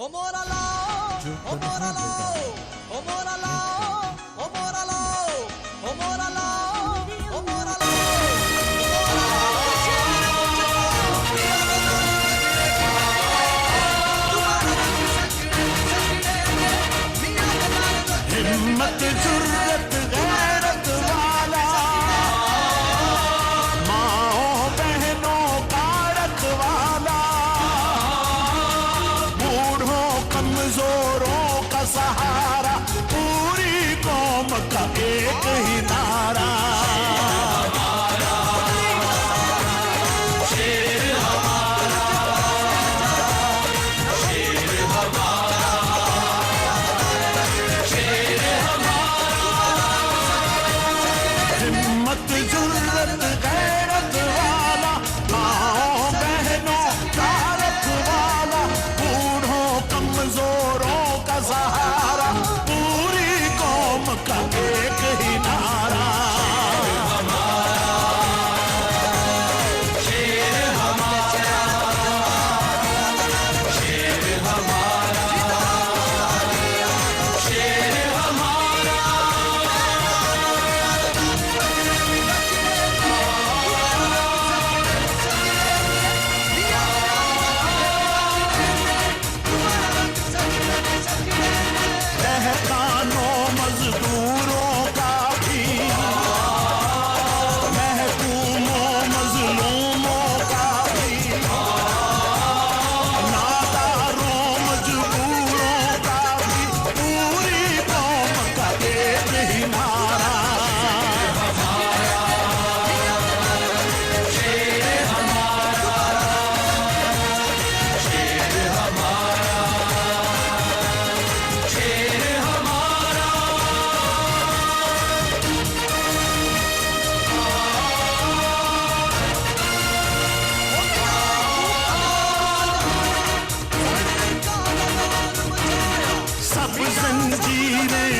ओ मोरा लाओ, ओ मोरा लाओ, ओ मोरा लाओ, ओ मोरा लाओ, ओ मोरा लाओ, ओ मोरा लाओ। हिम्मत जुर्रत गैरत वाला, माओ बहनों का रखवाला, बूढ़ों कमजोरों का सहारा, पूरी कौम का एक ही नारा। हिम्मत जुर्रत गैरत वाला, माओ बहनों का रखवाला, बूढ़ों कमजोरों का सहारा, पूरी कौम का एक ही नारा। दहकानों मजदूरों का भी, महकूमों मजलूमों का भी, नादारों मजबूरों का भी, पूरी कौम का एक ही नारा। सब जंजीरें